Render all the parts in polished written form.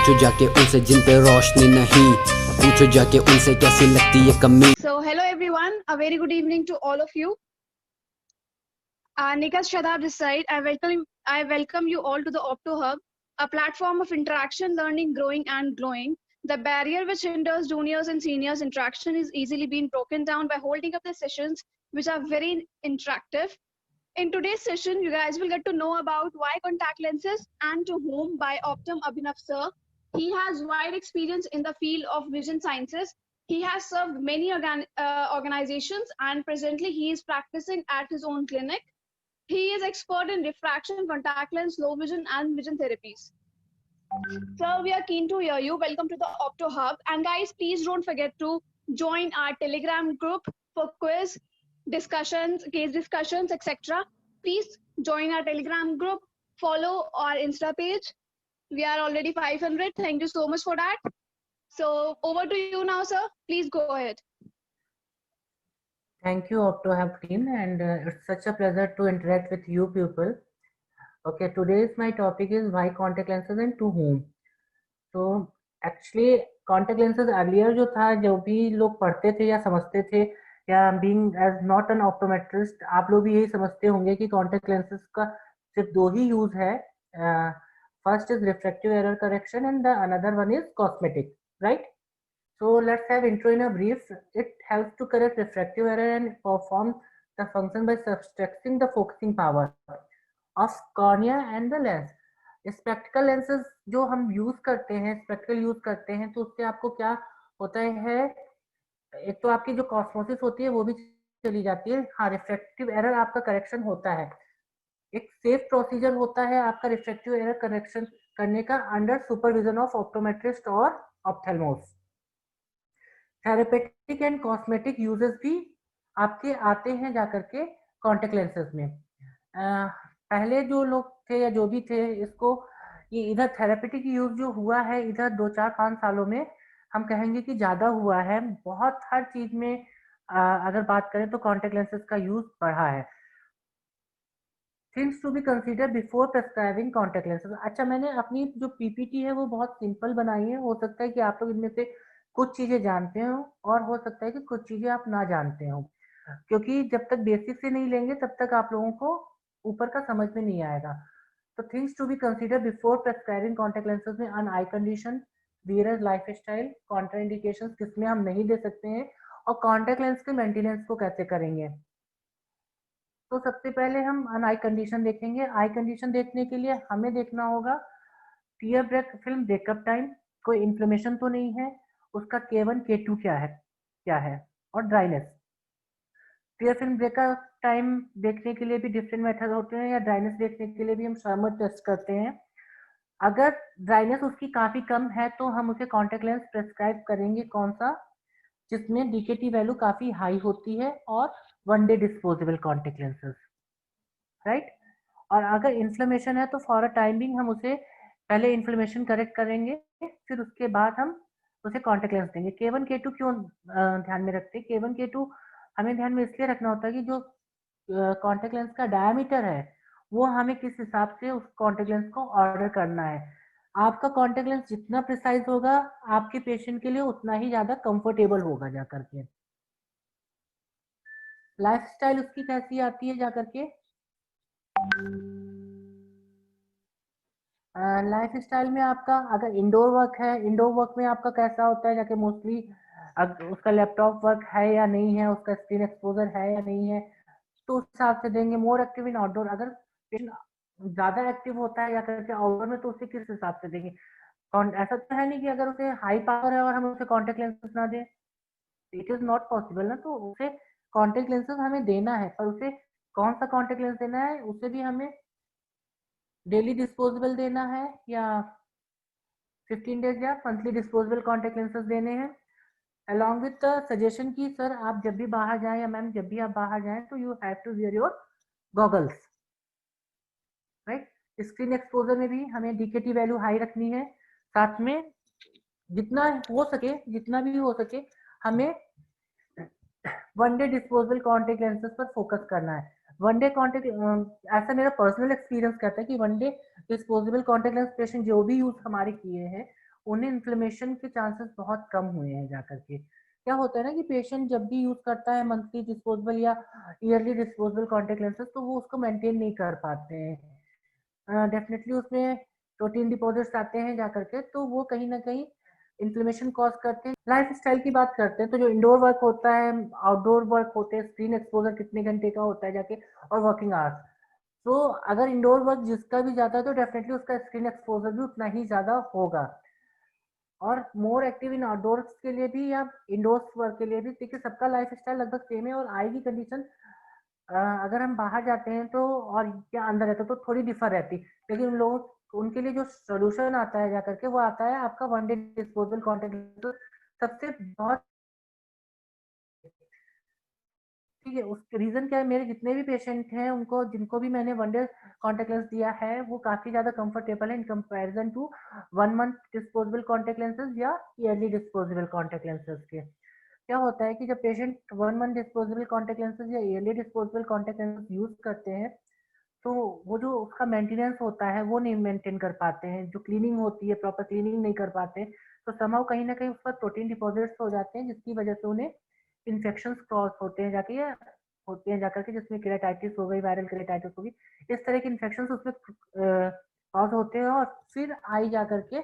पूछो जाके उनसे जिन पे रोशनी नहीं, पूछो जाके उनसे कैसी लगती है कमी। So, hello everyone, a very good evening to all of you. Nikas Shadab this side. I welcome you all to the Opto Hub, a platform of interaction, learning, growing, and glowing. The barrier which hinders juniors and seniors interaction is easily being broken down by holding up the sessions, which are very interactive. In today's session, you guys will get to know about why contact lenses and to whom by Optum Abhinav sir. He has wide experience in the field of vision sciences. He has served many organizations and presently he is practicing at his own clinic. He is expert in refraction, contact lens, low vision, and vision therapies. Sir, we are keen to hear you. Welcome to the Opto Hub. And guys, please don't forget to join our Telegram group for quiz, discussions, case discussions, etc. Please join our Telegram group. Follow our Insta page. We are already 500. Thank you so much for that. So over to you now, sir. Please go ahead. Thank you, Opto Hub team, and it's such a pleasure to interact with you people. Okay, today's my topic is why contact lenses and to whom. So actually contact lenses earlier जो था, जो भी लोग पढ़ते थे या समझते थे, या being as not an optometrist, आप लोग भी यही समझते होंगे कि contact lenses का सिर्फ दो ही यूज है. First is refractive error correction and the another one is cosmetic, right? So let's have intro in a brief. It helps to correct refractive error and perform the function by subtracting the focusing power of cornea and the lens. Spectacled lenses जो हम use करते हैं, spectacled use करते हैं, तो उससे आपको क्या होता है, एक तो आपकी जो कॉस्मोसिस होती है वो भी चली जाती है. हाँ, रिफ्रैक्टिव एरर आपका करेक्शन होता है. एक सेफ प्रोसीजर होता है आपका रिफ्रैक्टिव एरर करेक्शन करने का अंडर सुपरविजन ऑफ ऑप्टोमेट्रिस्ट और ऑप्थेल्मोस. थेरेपेटिक एंड कॉस्मेटिक यूजेस भी आपके आते हैं जाकर के कॉन्टेक्ट लेंसेज में. पहले जो लोग थे या जो भी थे, इसको ये इधर थेरेपेटिक यूज जो हुआ है इधर 2-4-5 सालों में हम कहेंगे कि ज्यादा हुआ है. बहुत हर चीज में अगर बात करें तो कॉन्टेक्ट लेंसेज का यूज बढ़ा है. Things to be consider before prescribing contact lenses. अच्छा, मैंने अपनी जो पीपीटी है वो बहुत सिंपल बनाई है. हो सकता है कि आप लोग इनमें से कुछ चीजें जानते हो और हो सकता है कि कुछ चीजें आप ना जानते हो, क्योंकि जब तक बेसिक से नहीं लेंगे तब तक आप लोगों को ऊपर का समझ में नहीं आएगा. तो things to be consider before prescribing contact lenses में an eye condition, wearer lifestyle, contraindication किसमें हम नहीं दे सकते हैं, और कॉन्टेक्ट लेंस के मेंटेनेंस को कैसे करेंगे. तो सबसे पहले हम अन आई कंडीशन देखेंगे. आई कंडीशन देखने के लिए हमें देखना होगा tear break film breakup time, कोई इन्फ्लेमेशन तो नहीं है, उसका K1 K2 क्या है, और dryness. Tear film breakup time देखने के लिए भी डिफरेंट मेथड होते हैं, या ड्राइनेस देखने के लिए भी हम शर्मर टेस्ट करते हैं. अगर ड्राइनेस उसकी काफी कम है तो हम उसे कॉन्टेक्ट लेंस प्रेस्क्राइब करेंगे. कौन सा? जिसमें डीकेटी वैल्यू काफी हाई होती है, और one day disposable contact lenses, right. और अगर इन्फ्लेमेशन है तो फॉर अ टाइमिंग हम उसे पहले इन्फ्लेमेशन करेक्ट करेंगे, फिर उसके बाद हम उसे कॉन्टेक्ट लेंस देंगे. K1 K2 क्यों ध्यान में रखते हैं? K1 K2 हमें ध्यान में इसलिए रखना होता है कि जो कॉन्टेक्ट लेंस का डायमीटर है वो हमें किस हिसाब से उस कॉन्टेक्ट लेंस को ऑर्डर करना है. आपका कॉन्टेक्ट लेंस जितना प्रिसाइज होगा आपके पेशेंट के लिए उतना ही ज्यादा कंफर्टेबल होगा जाकर के. लाइफ स्टाइल उसकी कैसी आती है जाकर के. लाइफ स्टाइल में आपका अगर इंडोर वर्क है, इंडोर वर्क में आपका कैसा होता है जाके, मोस्टली उसका लैपटॉप वर्क है या नहीं है, उसका स्क्रीन एक्सपोजर है या नहीं है, तो उस हिसाब से देंगे. मोर एक्टिव इन आउटडोर, अगर पेशेंट ज्यादा एक्टिव होता है या करके आउटडोर में, तो उसे किस हिसाब से देंगे. ऐसा तो है नहीं कि अगर उसे हाई पावर है और हम उसे कॉन्टेक्ट लेंसेज ना दें, इट इज नॉट पॉसिबल ना. तो उसे कॉन्टेक्ट लेंसेज हमें देना है, पर उसे कौन सा कॉन्टेक्ट लेंस देना है, उसे भी हमें डेली डिस्पोजेबल देना है या 15 डेज या मंथली डिस्पोजेबल कॉन्टेक्ट लेंसेज देने हैं. अलॉन्ग विद द सजेशन की सर आप जब भी बाहर जाएं या मैम जब भी आप बाहर जाएं तो you have to wear your goggles, right. Screen exposure में भी हमें डीकेटी वैल्यू हाई रखनी है. साथ में जितना हो सके, जितना भी हो सके, हमें one day disposable contact lenses पर फोकस करना है. वन डे कॉन्टेक्ट, ऐसा मेरा पर्सनल एक्सपीरियंस कहता है कि one day disposable contact lens patient जो भी यूज हमारे किए हैं उन्हें इन्फ्लेमेशन के चांसेस बहुत कम हुए हैं जाकर के। क्या होता है ना कि पेशेंट जब भी यूज करता है मंथली डिस्पोजेबल या ईयरली डिस्पोजेबल कॉन्टेक्ट लेंसेज, तो वो उसको मेंटेन नहीं कर पाते हैं। डेफिनेटली उसमें प्रोटीन डिपॉजिट्स आते हैं जाकर के, तो वो कहीं ना कहीं इन्फ्लेमेशन कॉज करते हैं। लाइफ स्टाइल की बात करते हैं तो जो इंडोर वर्क होता है, आउटडोर वर्क होते हैं, स्क्रीन एक्सपोजर कितने घंटे का होता है जाके, और वर्किंग आवर्स। तो अगर इंडोर वर्क जिसका भी ज्यादा है तो डेफिनेटली उसका स्क्रीन एक्सपोजर भी उतना ही ज्यादा होगा। और मोर एक्टिव इन आउटडोर्स के लिए भी या इंडोर्स वर्क के लिए भी, देखिए सबका लाइफ स्टाइल लगभग सेम है, और आई की कंडीशन अगर हम बाहर जाते हैं तो और या अंदर रहते तो थोड़ी डिफर रहती, लेकिन उन लोगों उनके लिए जो सोल्यूशन आता है जाकर के वो आता है आपका वन डे डिस्पोजेबल कॉन्टेक्ट। तो सबसे बहुत ठीक है, उसके रीजन क्या है, मेरे जितने भी पेशेंट हैं उनको जिनको भी मैंने वन डे कॉन्टेक्ट लेंस दिया है वो काफी ज्यादा कंफर्टेबल है in comparison to 1 month disposable contact lenses या ईयरली डिस्पोजेबल कॉन्टेक्ट लेंसेज के। क्या होता है कि जब patient 1 month disposable contact lenses या yearly disposable contact lenses use करते हैं तो वो जो उसका मेंटेनेंस होता है वो नहीं मेंटेन कर पाते हैं, जो क्लीनिंग होती है प्रॉपर क्लीनिंग नहीं कर पाते, तो समहाउ कहीं ना कहीं उस पर प्रोटीन डिपॉजिट्स हो जाते हैं जिसकी वजह से उन्हें इन्फेक्शंस क्रॉस होते हैं जाकर के, जिसमें केराटाइटिस हो गई, वायरल केराटाइटिस हो गई, इस तरह के इन्फेक्शंस उसमें कॉज होते हैं, और फिर आई जाकर के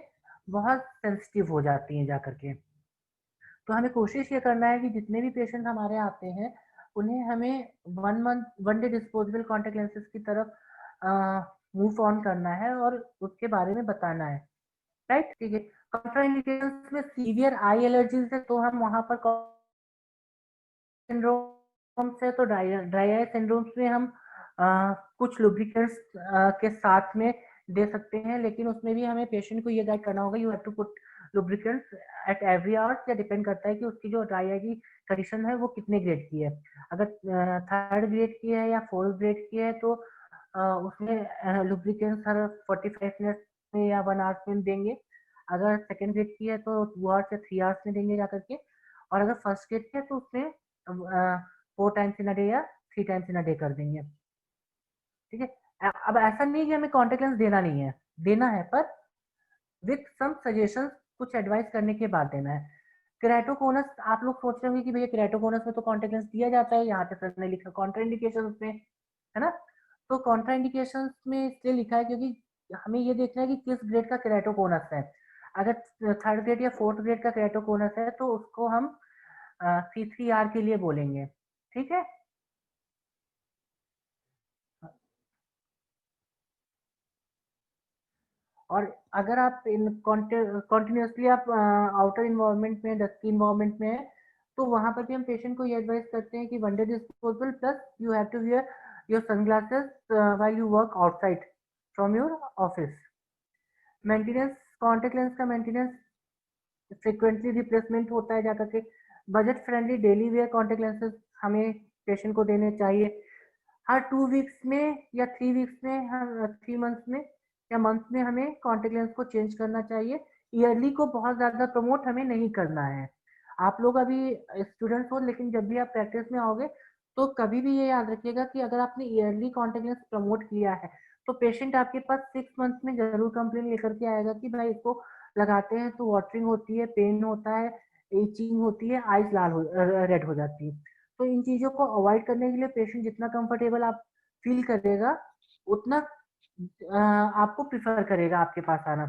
बहुत सेंसिटिव हो जाती हैं जाकर के। तो हमें कोशिश ये करना है कि जितने भी पेशेंट हमारे आते हैं उन्हें हमें 1 डे डिस्पोजेबल कॉन्टेक्ट लेंसेज की तरफ मूव ऑन करना है और उसके बारे में बताना है, राइट। ठीक है, कॉन्ट्राइंडिकेशंस में सीवियर आई एलर्जीज है तो हम वहां पर सिंड्रोम्स है तो ड्राई आई सिंड्रोम्स में हम कुछ लुब्रिकेंट्स के साथ में दे सकते हैं, लेकिन उसमें भी हमें पेशेंट को ये गाइड करना होगा, you have to put lubricants at every hours, या डिपेंड करता है कि उसकी जो ड्राई आई की कंडीशन है वो कितने ग्रेड की है। अगर 3rd ग्रेड की है या 4th ग्रेड की है तो उसमें लुब्रिकेंट्स हर 45 मिनट में या 1 आवर्स में देंगे। अगर 2nd ग्रेड की है तो 2 आवर्स या 3 आवर्स में देंगे जाकर के, और अगर 1st ग्रेड की है तो उसमें 4 टाइम्स इन अ डे या 3 टाइम्स इन अ डे कर देंगे। ठीक है, अब ऐसा नहीं है कि हमें कॉन्टेक्ट लेंस देना नहीं है, देना है, पर विथ सम सजेशंस, कुछ एडवाइस करने के बाद देना है। केराटोकोनस, आप लोग सोच रहे होंगे कि भैया केराटोकोनस में तो कॉन्टेक्ट लेंस दिया जाता है, यहाँ पे सर ने लिखा कॉन्ट्राइंडिकेशंस में, है ना। तो कॉन्ट्राइंडिकेशंस में इसलिए लिखा है क्योंकि हमें ये देखना है कि किस ग्रेड का केराटोकोनस है। अगर 3rd ग्रेड या 4th ग्रेड का केराटोकोनस है तो उसको हम C3R के लिए बोलेंगे, ठीक है। और अगर आप इन कॉन्टिन्यूसली आप आउटर इन्वायरमेंट में, डस्टी इन्वायरमेंट में है तो वहां पर भी हम पेशेंट को ये एडवाइस करते हैं कि one day disposable plus you have to wear your sunglasses while you work outside from your office. Maintenance, contact lens का मेंटेनेंस फ्रिक्वेंटली रिप्लेसमेंट होता है जाकर के। Budget friendly daily wear contact lenses हमें पेशेंट को देने चाहिए। हर 2 वीक्स में या 3 वीक्स में, हर 3 मंथ्स में या मंथ में हमें कॉन्टेक्ट लेंस को चेंज करना चाहिए। ईयरली को बहुत ज्यादा प्रमोट हमें नहीं करना है। आप लोग अभी स्टूडेंट्स हो, लेकिन जब भी आप प्रैक्टिस में आओगे तो कभी भी ये याद रखिएगा कि अगर आपने ईयरली कॉन्टेक्ट लेंस प्रमोट किया है तो पेशेंट आपके पास 6 मंथ में जरूर कंप्लेन लेकर के आएगा कि भाई इसको लगाते हैं तो वाटरिंग होती है, पेन होता है, इचिंग होती है, आइज रेड हो जाती है। तो इन चीजों को अवॉइड करने के लिए पेशेंट जितना कंफर्टेबल आप फील करेगा उतना आपको प्रिफर करेगा आपके पास आना।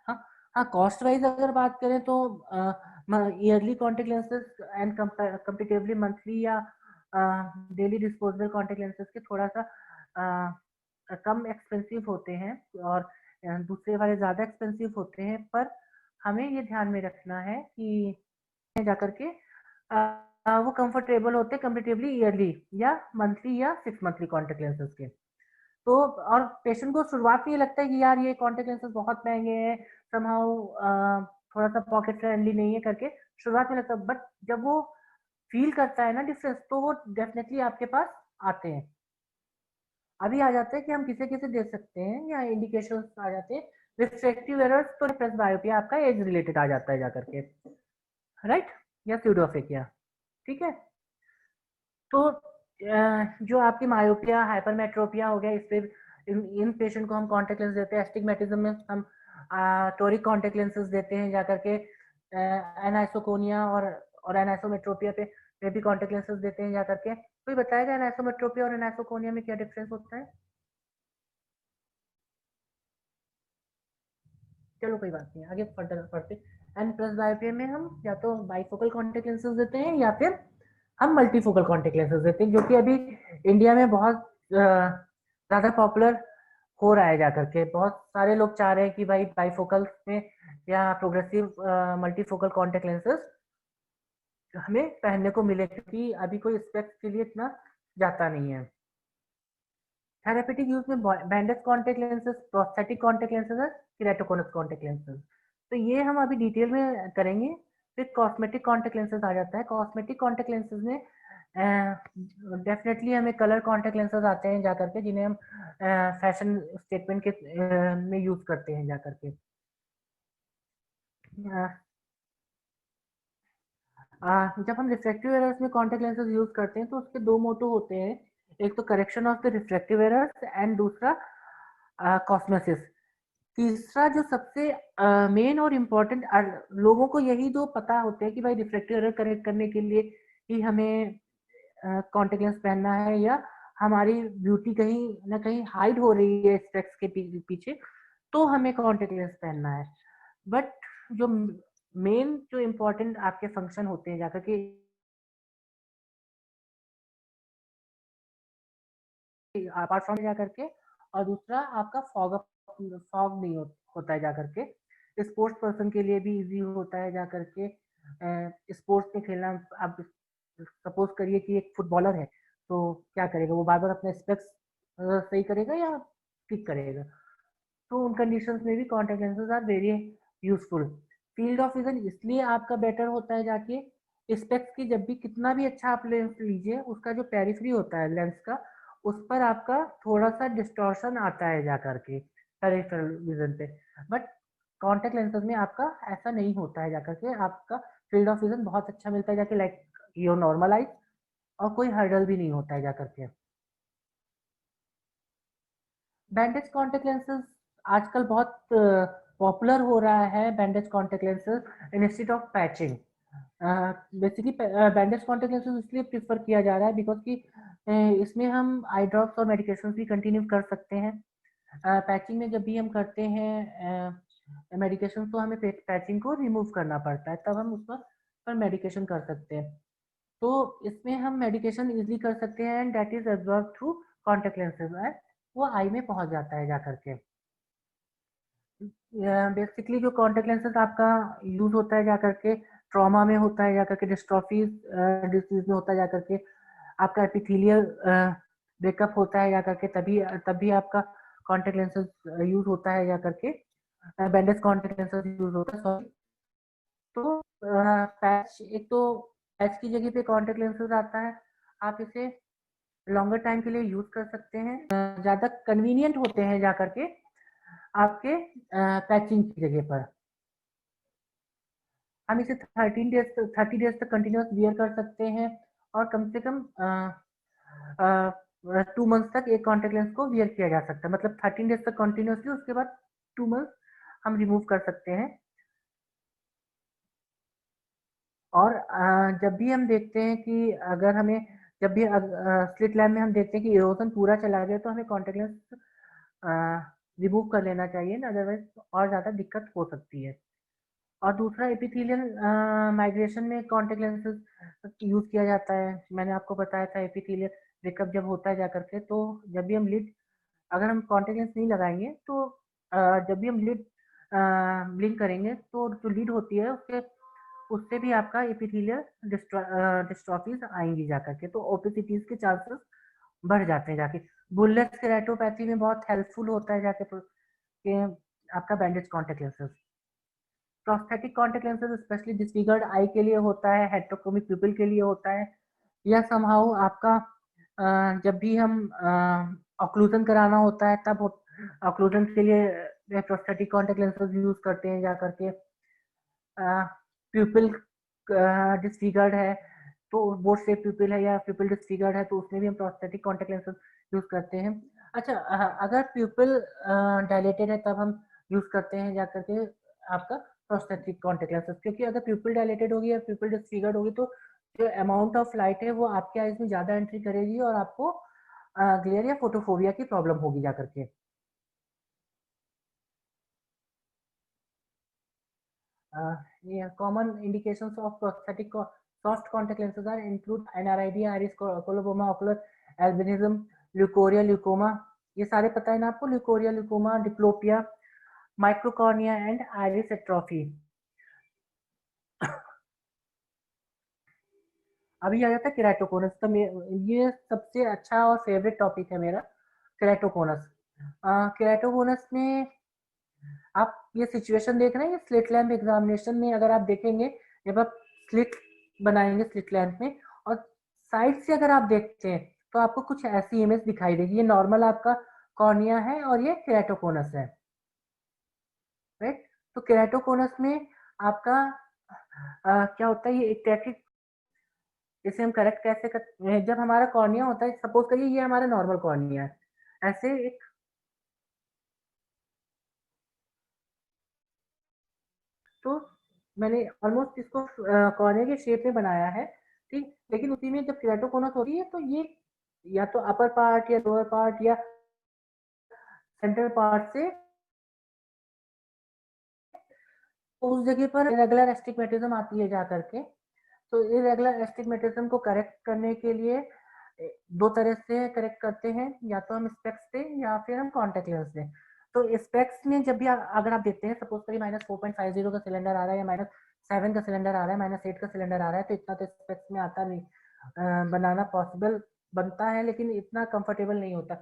हाँ, हाँ, कॉस्ट वाइज अगर बात करें तो yearly contact lenses and comparatively monthly या डेली डिस्पोजेबल कॉन्टेक्ट लेंसेज के थोड़ा सा कम एक्सपेंसिव होते हैं, और दूसरे वाले ज्यादा एक्सपेंसिव होते हैं, पर हमें ये ध्यान में रखना है कि जाकर के वो कंफर्टेबल होते हैं कंपेरेटिवली ईयरली या मंथली या 6 मंथली कॉन्टेक्ट लेंसेज के। तो और पेशेंट को शुरुआत में ये लगता है कि यार ये कॉन्टेक्ट लेंसेज बहुत महंगे हैं, समहाउ थोड़ा सा पॉकेट फ्रेंडली नहीं है करके शुरुआत में लगता है, बट जब वो फील करता है ना डिफरेंस तो वो डेफिनेटली आपके पास आते हैं। अभी आ जाते हैं कि हम किसे किसे दे सकते हैं, या इंडिकेशंस आ जाते हैं। रिफ्रैक्टिव एरर्स तो प्लस बायोपिया आपका एज रिलेटेड आ जाता है जाकर के, राइट, या स्यूडोफेकिया, ठीक है। तो जो आपकी मायोपिया, हाइपरमेट्रोपिया हो गया, इस पे इन पेशेंट को हम कॉन्टेक्ट लेंस देते हैं। एस्टिग्मेटिज्म में हम टोरिक कॉन्टेक्ट लेंसेज देते हैं जाकर के, एनाइसोकोनिया और एनाइसोमेट्रोपिया पे भी कॉन्टेक्ट लेंसेज देते हैं जाकर के। कोई बताएगा एनाइसोमेट्रोपिया और एनाइसोकोनिया में क्या डिफरेंस होता है? चलो कोई बात नहीं, आगे फर्दर पढ़ते। एंड प्लस बायोपिया में हम या तो बाइफोकल कॉन्टेक्ट लेंसेज देते हैं या फिर हम मल्टीफोकल कॉन्टेक्ट लेंसेज देते हैं, जो कि अभी इंडिया में बहुत ज़्यादा पॉपुलर हो रहा है जाकर के। बहुत सारे लोग चाह रहे हैं कि भाई बाइफोकल में या प्रोग्रेसिव मल्टीफोकल कॉन्टेक्ट लेंसेज हमें पहनने को मिले, क्योंकि अभी कोई स्पेक्स के लिए इतना जाता नहीं है। थेरेपेटिक यूज में bandage contact lenses, prosthetic contact lenses है, केराटोकोनस कॉन्टेक्ट लेंसेज। तो ये हम अभी डिटेल में करेंगे। फिर कॉस्मेटिक कॉन्टेक्ट लेंसेज आ जाता है। कॉस्मेटिक कॉन्टेक्ट लेंसेज में डेफिनेटली हमें कलर कॉन्टेक्ट लेंसेज आते हैं जाकर के, जिन्हें हम फैशन स्टेटमेंट के में यूज करते हैं जाकर के। जब हम रिफ्रैक्टिव एरर्स में कॉन्टेक्ट लेंसेज यूज करते हैं तो उसके दो मोटो होते हैं, एक तो correction of the refractive errors and दूसरा कॉस्मेसिस। तीसरा जो सबसे मेन और इम्पोर्टेंट, लोगों को यही दो पता होते हैं कि भाई रिफ्रैक्टिव एरर करेक्ट करने के लिए ही हमें कॉन्टेक्ट लेंस पहनना है, या हमारी ब्यूटी कहीं ना कहीं हाइड हो रही है स्पेक्स के पीछे, तो हमें कॉन्टेक्ट लेंस पहनना है। बट जो मेन जो इम्पोर्टेंट आपके फंक्शन होते हैं जाकर के अपार्ट फ्रॉम जाकर के, और दूसरा आपका फॉग नहीं होता है जाकर के। स्पोर्ट्स पर्सन के लिए भी इजी होता है जाकर के स्पोर्ट्स में खेलना। आप सपोज करिए कि एक फुटबॉलर है, तो क्या करेगा, वो बार बार अपने स्पेक्स सही करेगा या किक करेगा? तो उन कंडीशंस में भी contact lenses are very useful. Field of vision इसलिए आपका बेटर होता है जाके, स्पेक्स की जब भी कितना भी अच्छा आप लेंस लीजिए, उसका जो पेरिफेरी होता है लेंस का, उस पर आपका थोड़ा सा डिस्टॉर्शन आता है जाकर के पेरिफेरल विजन पे। बट कॉन्टेक्ट लेंसेज में आपका ऐसा नहीं होता है जाकर के, आपका फील्ड ऑफ विजन बहुत अच्छा मिलता है जाके, लाइक योर नॉर्मल आइज, और कोई हर्डल भी नहीं होता है जाकर के। बैंडेज कॉन्टेक्ट लेंसेज आजकल बहुत पॉपुलर हो रहा है। Bandage contact lenses instead of patching, basically bandage contact lenses इसलिए प्रीफर किया जा रहा है बिकॉज कि इसमें हम आई ड्रॉप्स और मेडिकेशन भी कंटिन्यू कर सकते हैं। पैचिंग में जब भी हम करते हैं मेडिकेशन, तो हमें पैचिंग को रिमूव करना पड़ता है, तब हम उस पर मेडिकेशन कर सकते हैं। तो इसमें हम मेडिकेशन इजीली कर सकते हैं and that is absorb through contact lenses, वो आई में पहुंच जाता है जाकर के। बेसिकली जो कॉन्टेक्ट लेंसेज आपका यूज होता है जाकर के, ट्रॉमा में होता है जाकर के, डिस्ट्रॉफीज डिसीज में होता है जाकर के, आपका एपिथेलियल ब्रेकअप होता है जाकर के, तभी आपका कॉन्टेक्ट लेंसेज यूज होता है जाकर के, बैंडेज कॉन्टेक्ट लेंसेज यूज होता है, सॉरी। तो पैच, एक तो पैच की जगह पे कॉन्टेक्ट लेंसेज आता है, आप इसे लॉन्गर टाइम के लिए यूज कर सकते हैं, ज्यादा कन्वीनियंट होते हैं जाकर के आपके पैचिंग की जगह पर। हम इसे 30 डेज तक कंटिन्यूस वियर कर सकते हैं, और कम से कम 2 मंथ्स तक एक कॉन्टेक्ट लेंस को वियर किया जा सकता है, मतलब 13 डेज तक कंटिन्यूसली, उसके बाद 2 मंथ्स हम रिमूव कर सकते हैं। और जब भी हम देखते हैं कि अगर हमें, जब भी स्लिट लैम्प में हम देखते हैं कि इरोजन पूरा चला गया, तो हमें कॉन्टेक्ट लेंस रिमूव कर लेना चाहिए, अदरवाइज और ज़्यादा दिक्कत हो सकती है। और दूसरा एपिथेलियल माइग्रेशन में कॉन्टेक्ट लेंसेज यूज किया जाता है। मैंने आपको बताया था एपिथेलियल ब्रेकअप जब होता है जाकर के, तो जब भी हम लिड, अगर हम कॉन्टेक्ट लेंस नहीं लगाएंगे तो जब भी हम लिड ब्लिंक करेंगे, तो जो लीड होती है उससे भी आपका एपिथेलियल डिस्ट्रॉफीज आएंगी जाकर के, तो ओपेसिटीज के चांसेस बढ़ जाते हैं जाके। बुलेट केराटोपैथी में बहुत हेल्पफुल होता है जाके कि आपका bandage contact lenses. Prosthetic contact lenses specially disfigured eye के लिए होता है, हेट्रोक्रोमिक पिपल के लिए होता है, या समहाउ आपका जब भी हम ऑक्लूजन कराना होता है, तब ऑक्लूजन के लिए प्रोस्थेटिक कॉन्टेक्ट लेंसेज यूज करते हैं जाकर के। प्यूपिल डिसफिगर्ड है, तो बोर्ड शेप प्यूपिल है या प्यूपिल डिसफिगर्ड है, तो उसमें भी हम प्रोस्थेटिक कॉन्टेक्ट लेंसेज यूज करते हैं। अच्छा, अगर प्यूपिल डायलेटेड है, तब हम यूज करते हैं जा करके आपका प्रोस्थेटिक कॉन्टेक्ट लेंसेज, क्योंकि अगर प्यूपिल डायलेटेड होगी या प्यूपिल डिसफिगर्ड होगी तो जो अमाउंट ऑफ लाइट है वो आपके आईज में ज्यादा एंट्री करेगी और आपको ग्लेयर या फोटोफोबिया की प्रॉब्लम होगी जा करके। Common indications of prosthetic soft contact lenses are include NRID, iris coloboma, ocular albinism, leukorrhea, leukoma. ये सारे पता है ना आपको, leukocoria, leucoma, diplopia, microcornea and iris atrophy. अभी आ जाता है केराटोकोनस, तो ये सबसे अच्छा और फेवरेट टॉपिक है मेरा, केराटोकोनस। केराटोकोनस में आप ये सिचुएशन देख रहे हैं, ये स्लिट लैम्प एग्जामिनेशन में अगर आप देखेंगे, जब आप स्लिट बनाएंगे स्लिट लैम्प में और साइड से अगर आप देखते हैं तो आपको कुछ ऐसी इमेज दिखाई देगी। ये नॉर्मल आपका कॉर्निया है और ये केराटोकोनस है, राइट। तो केराटोकोनस में आपका क्या होता है, ये एक्टैटिक, इसे हम करेक्ट कैसे करते हैं, जब हमारा कॉर्निया होता है, सपोज करिए ये हमारा नॉर्मल कॉर्निया है, ऐसे एक तो मैंने ऑलमोस्ट इसको कॉर्निया के शेप में बनाया है, ठीक। लेकिन उसी में जब केराटोकोनस होती है तो ये या तो अपर पार्ट या लोअर पार्ट या सेंट्रल पार्ट से उस जगह पर इरेगुलर एस्टिग्मेटिज्म आती है जा करके। तो इरेगुलर एस्टिग्मेटिज्म को करेक्ट करने के लिए दो तरह से करेक्ट करते हैं, या तो हम स्पेक्स से या फिर हम कॉन्टेक्ट लेंस से। तो स्पेक्स में जब भी अगर आप देखते हैं, सपोज करिए -4.50 का सिलेंडर आ रहा है या -7 का सिलेंडर आ रहा है, -8 का सिलेंडर आ रहा है, तो इतना तो स्पेक्स में आता नहीं, बनाना पॉसिबल बनता है लेकिन इतना कंफर्टेबल नहीं होता।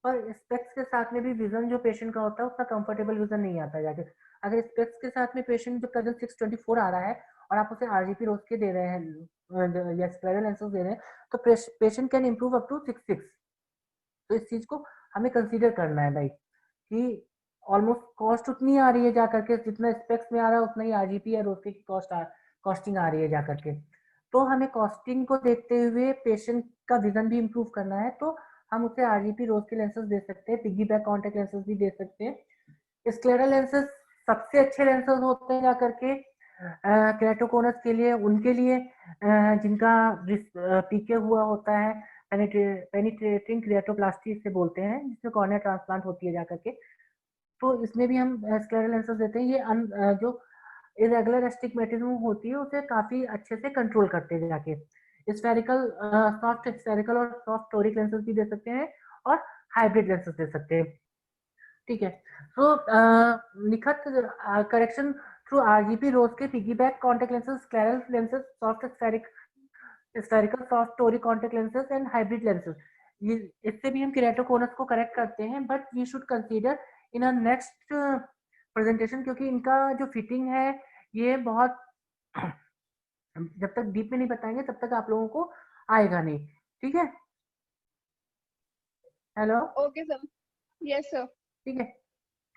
पर स्पेक्स के साथ में भी विजन जो पेशेंट का होता है उतना कंफर्टेबल विजन नहीं आता जाके। अगर स्पेक्स के साथ में पेशेंट जो कजन 624 आ रहा है और आप उसे आरजीपी रोज के दे रहे हैं या स्क्लेरल लेंसेज दे रहे हैं, तो patient can improve up to 6.6। तो इस चीज को हमें कंसीडर करना है भाई, कि ऑलमोस्ट कॉस्ट उतनी आ रही है जा करके, जितना स्पेक्स में आ रहा है उतना ही आरजीपी या रोज की कॉस्टिंग आ रही है जा करके। तो हमें कॉस्टिंग को देखते हुए पेशेंट का विजन भी इम्प्रूव करना है, तो हम उसे आरजीपी रोज के लेंसेज दे सकते हैं, पिग्गी बैक कॉन्टेक्ट लेंसेज भी दे सकते हैं। स्क्लेरल लेंसेज सबसे अच्छे लेंसेज होते हैं जा करके केराटोकोनस के लिए, उनके लिए जिनका पीके हुआ होता है, पेनिट्रेटिंग क्रिएटोप्लास्टी से बोलते हैं, जिसमें कॉर्निया ट्रांसप्लांट होती है जाकर के। तो इसमें भी हम स्क्लेरल लेंसेज देते हैं। ये जो इरेगुलर एस्टिग्मेटिज्म होती है उसे काफी अच्छे से कंट्रोल करते हैं जाके। स्फेरिकल, सॉफ्ट स्फेरिकल और सॉफ्ट टोरिक लेंसेज भी दे सकते हैं और हाइब्रिड लेंसेज दे सकते हैं, ठीक है। तो निखत correction through RGP Rose K piggyback contact lenses, scleral lenses, soft spherical soft toric contact lenses and hybrid lenses, ये इससे भी हम केराटोकोनस को करेक्ट करते हैं। But we should consider in a next presentation, क्योंकि इनका जो फिटिंग है ये बहुत जब तक डीप में नहीं बताएंगे तब तक आप लोगों को आएगा नहीं, ठीक है। Hello, Okay, sir. Yes, sir. ठीक है।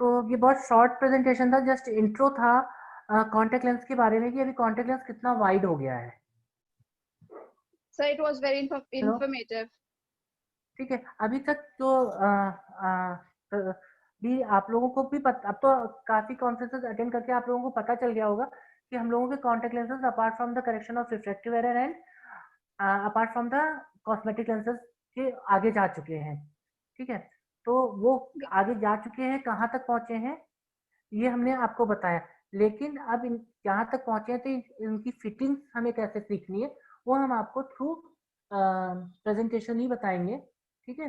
तो ये बहुत शॉर्ट प्रेजेंटेशन था, जस्ट इंट्रो था कॉन्टेक्ट लेंस के बारे में, कि अभी कॉन्टेक्ट लेंस कितना वाइड हो गया है। Sir, it was very hello, informative. ठीक है। अभी तक तो भी आप लोगों को भी पता, अब तो काफी कॉन्फ्रेंसेस अटेंड करके आप लोगों को पता चल गया होगा कि हम लोगों के contact lenses apart from the correction of refractive error and apart from the cosmetic lenses के आगे जा चुके हैं, ठीक है। तो वो आगे जा चुके हैं, कहाँ तक पहुंचे हैं ये हमने आपको बताया। लेकिन अब यहाँ तक पहुंचे हैं तो इनकी फिटिंग हमें कैसे सीखनी है वो हम आपको थ्रू प्रेजेंटेशन ही बताएंगे, ठीक है।